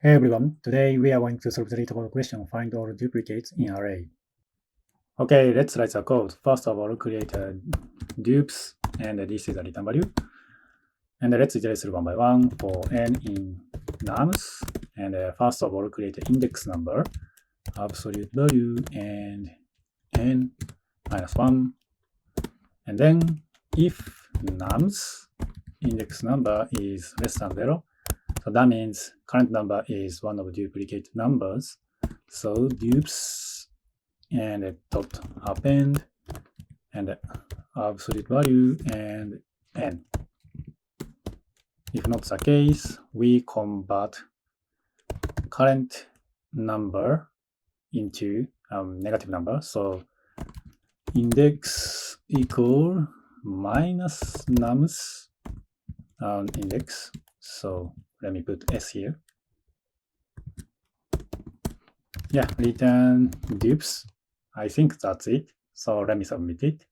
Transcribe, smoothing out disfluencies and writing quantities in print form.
Hey everyone, today we are going to solve the LeetCode question, find all duplicates in array. Okay, let's write the code. First of all, create a dupes, and this is a return value. And let's iterate through one by one for n in nums. And first of all, create an index number, absolute value, and n minus 1. And then if nums index number is less than 0, so that means current number is one of duplicate numbers. So dupes and dot append and absolute value and n. If not the case, we convert current number into negative number. So index equal minus nums index. So let me put s here. Yeah, return dupes. I think that's it. So let me submit it.